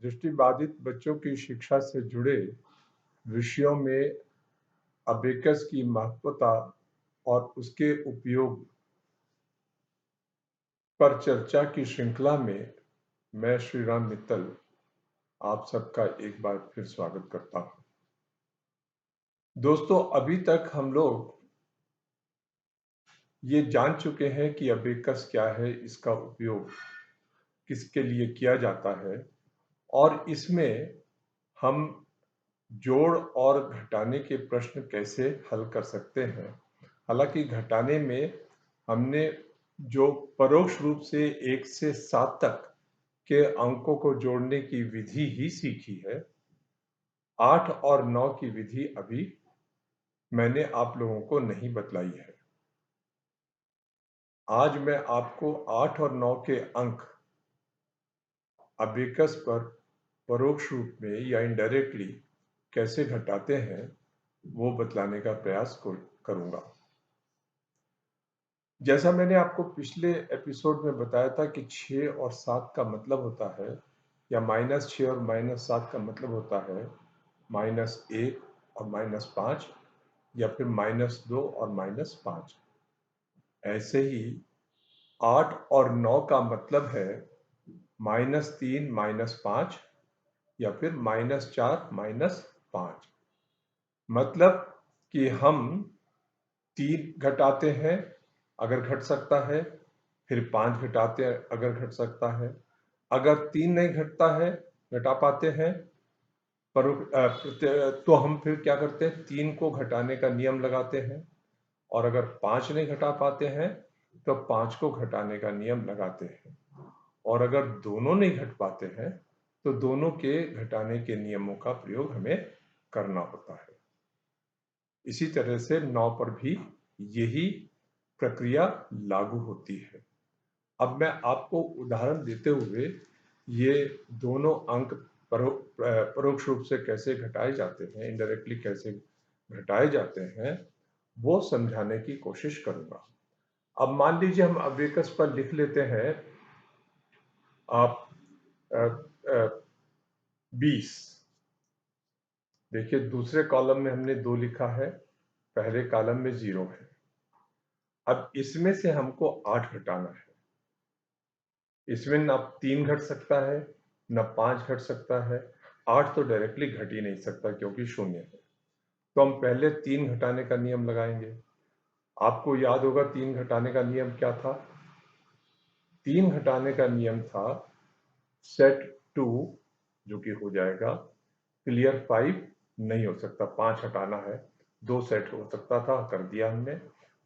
दृष्टिबाधित बच्चों की शिक्षा से जुड़े विषयों में अबेकस की महत्वता और उसके उपयोग पर चर्चा की श्रृंखला में मैं श्रीराम मित्तल आप सबका एक बार फिर स्वागत करता हूं। दोस्तों, अभी तक हम लोग ये जान चुके हैं कि अबेकस क्या है, इसका उपयोग किसके लिए किया जाता है और इसमें हम जोड़ और घटाने के प्रश्न कैसे हल कर सकते हैं। हालांकि घटाने में हमने जो परोक्ष रूप से 1 से 7 तक के अंकों को जोड़ने की विधि ही सीखी है, 8 और 9 की विधि अभी मैंने आप लोगों को नहीं बतलाई है। आज मैं आपको 8 और 9 के अंक अबेकस पर परोक्ष रूप में या इनडायरेक्टली कैसे घटाते हैं वो बतलाने का प्रयास करूंगा। जैसा मैंने आपको पिछले एपिसोड में बताया था कि 6 और 7 का मतलब होता है, या -6 और -7 का मतलब होता है -1 और -5, या फिर -2 और -5। ऐसे ही 8 और 9 का मतलब है -3 -5, या फिर -4 -5। मतलब कि हम 3 घटाते हैं अगर घट सकता है, फिर 5 घटाते हैं अगर घट सकता है। अगर 3 नहीं घटता है, घटा पाते हैं, तो हम फिर क्या करते हैं, 3 को घटाने का नियम लगाते हैं। और अगर 5 नहीं घटा पाते हैं तो 5 को घटाने का नियम लगाते हैं। और अगर दोनों नहीं घट पाते हैं तो दोनों के घटाने के नियमों का प्रयोग हमें करना होता है। इसी तरह से 9 पर भी यही प्रक्रिया लागू होती है। अब मैं आपको उदाहरण देते हुए ये दोनों अंक परोक्ष रूप से कैसे घटाए जाते हैं, इनडायरेक्टली कैसे घटाए जाते हैं, वो समझाने की कोशिश करूंगा। अब मान लीजिए हम अबेकस पर लिख लेते हैं आप 20। देखिए, दूसरे कॉलम में हमने 2 लिखा है, पहले कॉलम में 0 है। अब इसमें से हमको 8 घटाना है। इसमें न 3 घट सकता है, न 5 घट सकता है। 8 तो डायरेक्टली घट ही नहीं सकता क्योंकि शून्य है। तो हम पहले 3 घटाने का नियम लगाएंगे। आपको याद होगा 3 घटाने का नियम क्या था? 3 घटाने का नियम था सेट 2, जो कि हो जाएगा क्लियर 5 नहीं हो सकता, 5 हटाना है। 2 सेट हो सकता था, कर दिया हमने।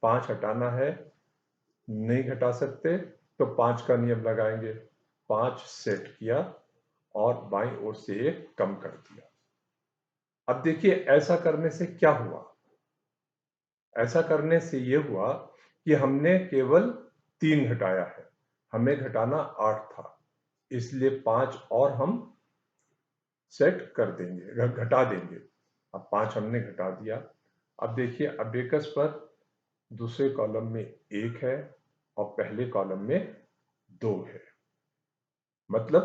5 हटाना है, नहीं घटा सकते, तो 5 का नियम लगाएंगे। 5 सेट किया और बाईं ओर से 1 कम कर दिया। अब देखिए, ऐसा करने से क्या हुआ? ऐसा करने से यह हुआ कि हमने केवल 3 घटाया है, हमें घटाना 8 था, इसलिए 5 और हम सेट कर देंगे, घटा देंगे। अब 5 हमने घटा दिया। अब देखिए, अबेकस पर दूसरे कॉलम में 1 है और पहले कॉलम में 2 है, मतलब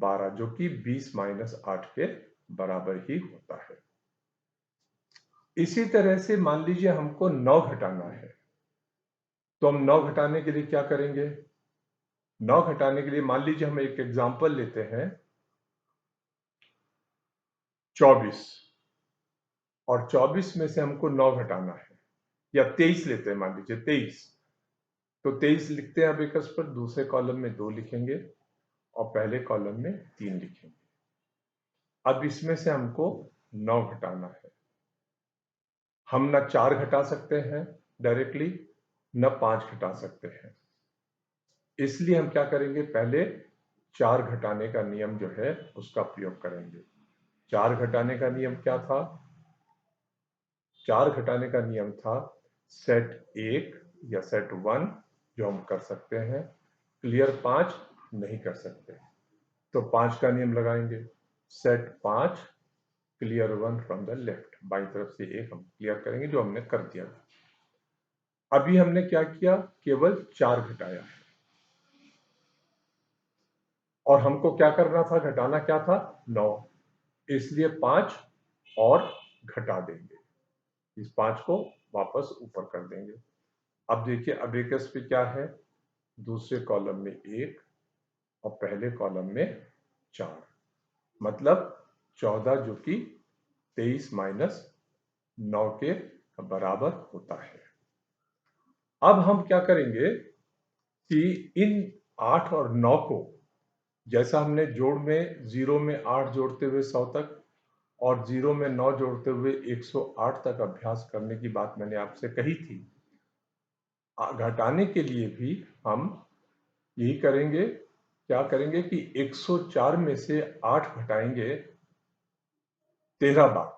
12, जो कि 20 - 8 के बराबर ही होता है। इसी तरह से मान लीजिए हमको 9 घटाना है, तो हम 9 घटाने के लिए क्या करेंगे? 9 घटाने के लिए मान लीजिए हम एक एग्जांपल लेते हैं, 24, और 24 में से हमको 9 घटाना है, या 23 लेते हैं, मान लीजिए 23। तो 23 लिखते हैं अबेकस पर, दूसरे कॉलम में 2 लिखेंगे और पहले कॉलम में 3 लिखेंगे। अब इसमें से हमको 9 घटाना है। हम न 4 घटा सकते हैं डायरेक्टली, न 5 घटा सकते हैं। इसलिए हम क्या करेंगे, पहले 4 घटाने का नियम जो है उसका प्रयोग करेंगे। 4 घटाने का नियम क्या था? 4 घटाने का नियम था सेट 1 या सेट 1, जो हम कर सकते हैं। क्लियर 5 नहीं कर सकते, तो 5 का नियम लगाएंगे। Set 5 clear 1 from the left, by तरफ से 1 हम क्लियर करेंगे, जो हमने कर दिया था। अभी हमने क्या किया, केवल 4 घटाया है। और हमको क्या करना था, घटाना क्या था, 9, इसलिए 5 और घटा देंगे, इस 5 को वापस ऊपर कर देंगे। अब देखिए अबेकस पे क्या है, दूसरे कॉलम में 1 और पहले कॉलम में 4, मतलब 14 जो कि 23 माइनस 9 के बराबर होता है। अब हम क्या करेंगे कि इन 8 और 9 को, जैसा हमने जोड़ में 0 में 8 जोड़ते हुए 100 तक और 0 में 9 जोड़ते हुए 108 तक अभ्यास करने की बात मैंने आपसे कही थी, घटाने के लिए भी हम यही करेंगे। क्या करेंगे कि 104 में से 8 घटाएंगे 13 बार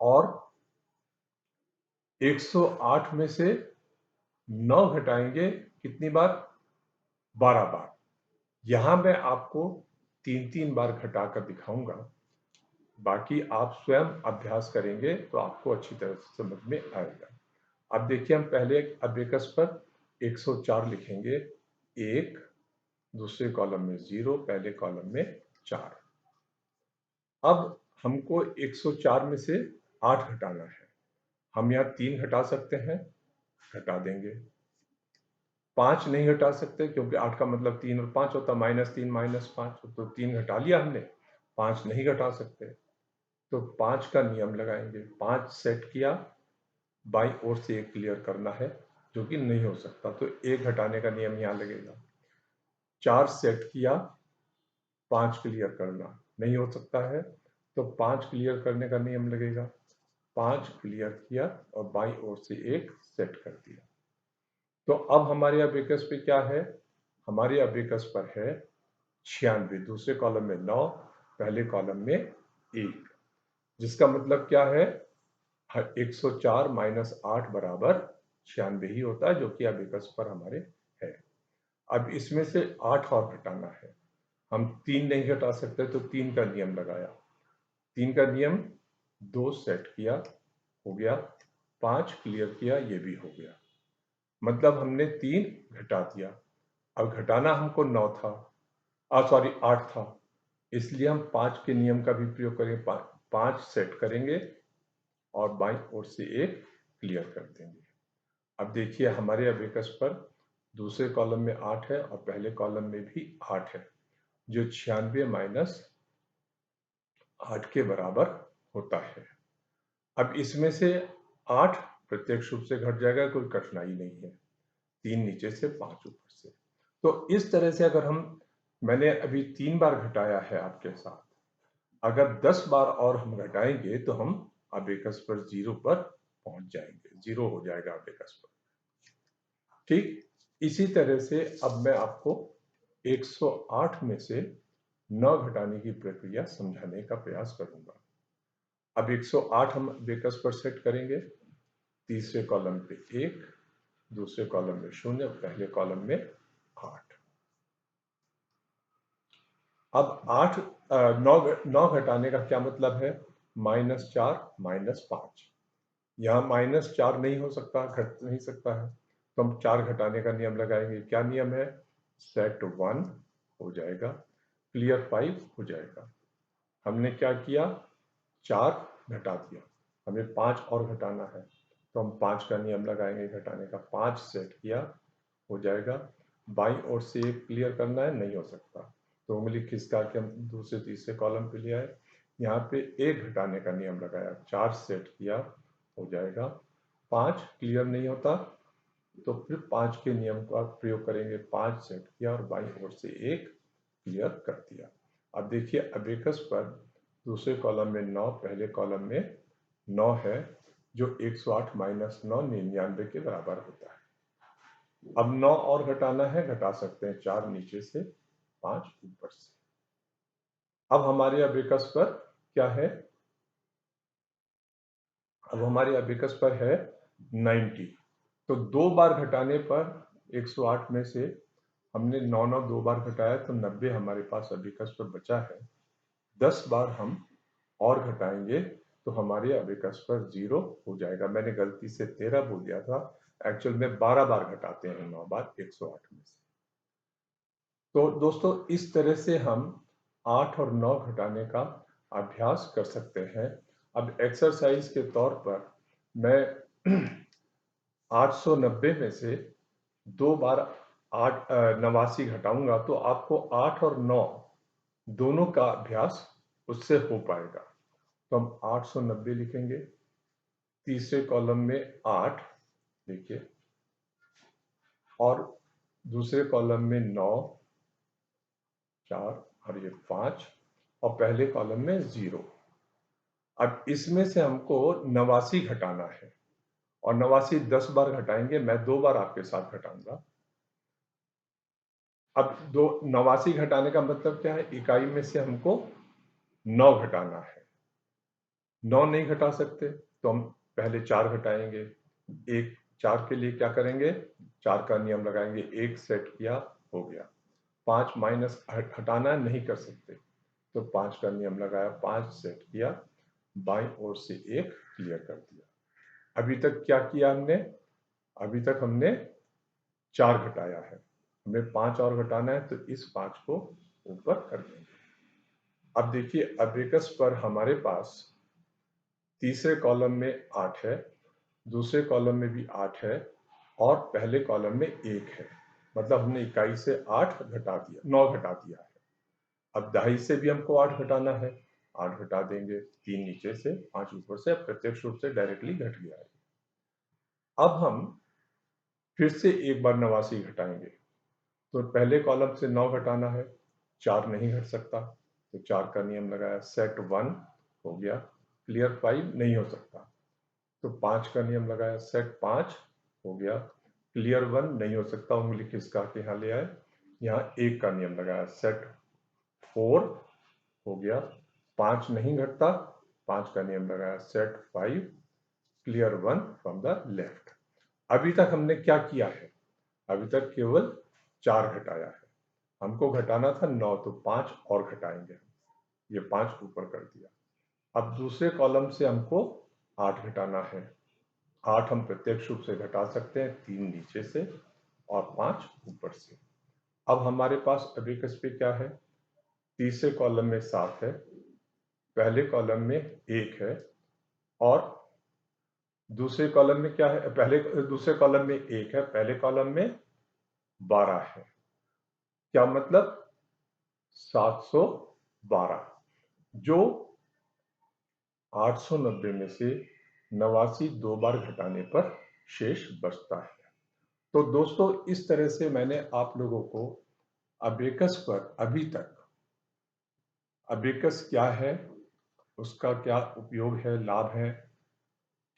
और 108 में से 9 घटाएंगे कितनी बार, 12 बार। यहां मैं आपको 3-3 बार घटाकर दिखाऊंगा, बाकी आप स्वयं अभ्यास करेंगे तो आपको अच्छी तरह से समझ में आएगा। अब देखिए हम पहले अबेकस पर 104 लिखेंगे, 1, दूसरे कॉलम में 0, पहले कॉलम में 4। अब हमको 104 में से 8 घटाना है, हम यहाँ 3 घटा सकते हैं, घटा देंगे। 5 नहीं घटा सकते क्योंकि 8 का मतलब 3 और 5 होता, -3 -5, तो 3 घटा लिया हमने, 5 नहीं घटा सकते, तो 5 का नियम लगाएंगे। 5 सेट किया, बाई ओर से 1 क्लियर करना है जो कि नहीं हो सकता, तो 1 घटाने का नियम यहाँ लगेगा। 4 सेट किया, 5 क्लियर करना नहीं हो सकता है, तो 5 क्लियर करने का नियम लगेगा। 5 क्लियर किया और बाई ओर से 1 सेट कर दिया। तो अब हमारे अबेकस पे क्या है, हमारे अबेकस पर है 96, दूसरे कॉलम में 9, पहले कॉलम में 1, जिसका मतलब क्या है, 104 माइनस 8 बराबर 96 ही होता है, जो कि अबेकस पर हमारे है। अब इसमें से 8 और घटाना है, हम 3 नहीं घटा सकते, तो 3 का नियम लगाया। 3 का नियम, 2 सेट किया, हो गया। 5 क्लियर किया, ये भी हो गया, मतलब हमने 3 घटा दिया। अब घटाना हमको 9 था, सॉरी 8 था, इसलिए हम 5 के नियम का भी प्रयोग करेंगे। 5 सेट करेंगे और बाईं ओर से 1 क्लियर कर देंगे। अब देखिए हमारे अबेकस पर दूसरे कॉलम में 8 है और पहले कॉलम में भी 8 है, जो 96 माइनस 8 के बराबर होता है। अब इसमें से 8 प्रत्यक्ष रूप से घट जाएगा, कोई कठिनाई नहीं है, 3 नीचे से 5 ऊपर से। तो इस तरह से अगर मैंने अभी 3 बार घटाया है आपके साथ, अगर 10 बार और हम घटाएंगे तो हम अबेकस पर 0 पर पहुंच जाएंगे, 0 हो जाएगा अबेकस पर। ठीक इसी तरह से अब मैं आपको 108 में से 9 घटाने की प्रक्रिया समझाने का प्रयास करूंगा। अब 108 हम अबेकस पर सेट करेंगे, तीसरे कॉलम पे 1, दूसरे कॉलम में 0, पहले कॉलम में 8। अब 8 9 घटाने का क्या मतलब है, -4 -5, यहाँ -4 नहीं हो सकता, घट नहीं सकता है, तो हम 4 घटाने का नियम लगाएंगे। क्या नियम है, सेट 1 हो जाएगा, क्लियर 5 हो जाएगा। हमने क्या किया, 4 घटा दिया, हमें 5 और घटाना है, तो हम 5 का नियम लगाएंगे घटाने का। 5 सेट किया, हो जाएगा। बाईं ओर से 1 क्लियर करना है, नहीं हो सकता, तो उंगली खिसका के हम दूसरे तीसरे कॉलम पे ले आए, यहाँ पे 1 घटाने का नियम लगाया, 4 सेट किया, हो जाएगा। 5 क्लियर नहीं होता, तो फिर 5 के नियम का प्रयोग करेंगे, 5 सेट किया और बाईं ओर से 1 क्लियर कर दिया। अब देखिए अबेकस पर दूसरे कॉलम में 9, पहले कॉलम में 9 है, जो 108 माइनस 9 99 के बराबर होता है। अब 9 और घटाना है, घटा सकते हैं, 4 नीचे से 5 ऊपर से। अब हमारे अबेकस पर क्या है, अब हमारे अबेकस पर है 90, तो 2 बार घटाने पर 108 में से हमने 9 2 बार घटाया, तो 90 हमारे पास अबेकस पर बचा है। 10 बार हम और घटाएंगे तो हमारे अबेकस पर 0 हो जाएगा। मैंने गलती से 13 बोल दिया था, एक्चुअल में 12 बार घटाते हैं 9 बार 108 में से। तो दोस्तों इस तरह से हम 8 और 9 घटाने का अभ्यास कर सकते हैं। अब एक्सरसाइज के तौर पर मैं 890 में से 2 बार 89 घटाऊंगा तो आपको 8 और 9 दोनों का अभ्यास उससे हो पाएगा। तो हम 890 लिखेंगे, तीसरे कॉलम में 8 देखिए, और दूसरे कॉलम में 9, 4 और ये 5, और पहले कॉलम में 0। अब इसमें से हमको 89 घटाना है, और 89 10 बार घटाएंगे, मैं 2 बार आपके साथ घटाऊंगा। अब 89 घटाने का मतलब क्या है, इकाई में से हमको 9 घटाना है। 9 नहीं घटा सकते तो हम पहले 4 घटाएंगे। एक 4 के लिए क्या करेंगे, 4 का नियम लगाएंगे, 1 सेट किया, हो गया। 5 माइनस हटाना नहीं कर सकते तो 5 का नियम लगाया, 5 सेट किया, बाईं ओर से 1 क्लियर कर दिया। अभी तक क्या किया हमने, अभी तक हमने 4 घटाया है, हमें 5 और घटाना है तो इस 5 को ऊपर कर देंगे। अब देखिए अबेकस पर हमारे पास तीसरे कॉलम में 8 है, दूसरे कॉलम में भी 8 है, और पहले कॉलम में 1 है। मतलब हमने इकाई से 8 घटा दिया, 9 घटा दिया है। अब दहाई से भी हमको 8 घटाना है, 8 घटा देंगे, 3 नीचे से 5 ऊपर से, प्रत्यक्ष रूप से डायरेक्टली घट गया है। अब हम फिर से एक बार 89 घटाएंगे, तो पहले कॉलम से 9 घटाना है, 4 नहीं घट सकता तो 4 का नियम लगाया, सेट 1 हो गया, क्लियर 5 नहीं हो सकता तो 5 का नियम लगाया, सेट 5 हो गया, क्लियर 1 नहीं हो सकता, उंगली खिसका के यहाँ ले आए, यहाँ 1 का नियम लगाया, सेट 4 हो गया, 5 नहीं घटता, 5 का नियम लगाया, set 5, clear 1 from the left. अभी तक हमने क्या किया है, अभी तक केवल 4 घटाया है, हमको घटाना था 9 तो 5 और घटाएंगे, ये 5 ऊपर कर दिया। अब दूसरे कॉलम से हमको 8 घटाना है, 8 हम प्रत्यक्ष रूप से घटा सकते हैं, 3 नीचे से और 5 ऊपर से। अब हमारे पास अबेकस पे क्या है, तीसरे कॉलम में 7 है, पहले कॉलम में 1 है, और दूसरे कॉलम में क्या है, दूसरे कॉलम में 1 है, पहले कॉलम में 12 है। क्या मतलब 712, जो 890 में से 89 2 बार घटाने पर शेष बचता है। तो दोस्तों इस तरह से मैंने आप लोगों को अबेकस पर अभी तक अबेकस क्या है, उसका क्या उपयोग है, लाभ है,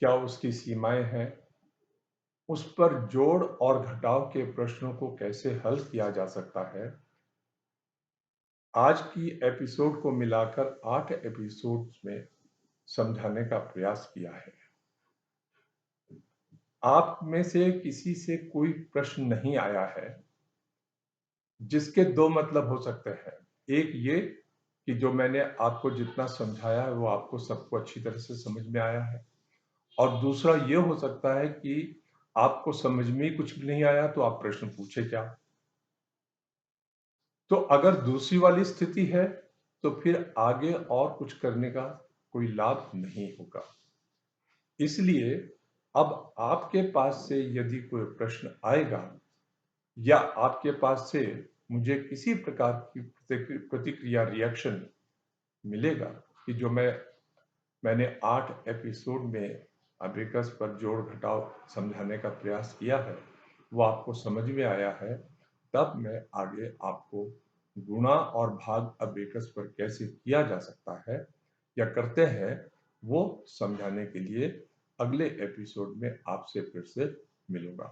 क्या उसकी सीमाएं हैं, उस पर जोड़ और घटाव के प्रश्नों को कैसे हल किया जा सकता है, आज की एपिसोड को मिलाकर 8 एपिसोड्स में समझाने का प्रयास किया है। आप में से किसी से कोई प्रश्न नहीं आया है जिसके दो मतलब हो सकते हैं, एक ये कि जो मैंने आपको जितना समझाया है वो आपको सबको अच्छी तरह से समझ में आया है, और दूसरा ये हो सकता है कि आपको समझ में ही कुछ भी नहीं आया तो आप प्रश्न पूछे क्या। तो अगर दूसरी वाली स्थिति है तो फिर आगे और कुछ करने का कोई लाभ नहीं होगा। इसलिए अब आपके पास से यदि कोई प्रश्न आएगा या आपके पास से मुझे किसी प्रकार की प्रतिक्रिया, रिएक्शन मिलेगा कि जो मैंने 8 एपिसोड में अबेकस पर जोड़ घटाव समझाने का प्रयास किया है वो आपको समझ में आया है, तब मैं आगे आपको गुणा और भाग अबेकस पर कैसे किया जा सकता है या करते हैं वो समझाने के लिए अगले एपिसोड में आपसे फिर से मिलूंगा।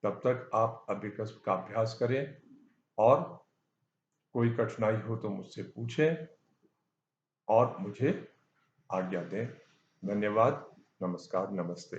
तब तक आप अबेकस का अभ्यास करें, और कोई कठिनाई हो तो मुझसे पूछें और मुझे आज्ञा दें। धन्यवाद, नमस्कार, नमस्ते।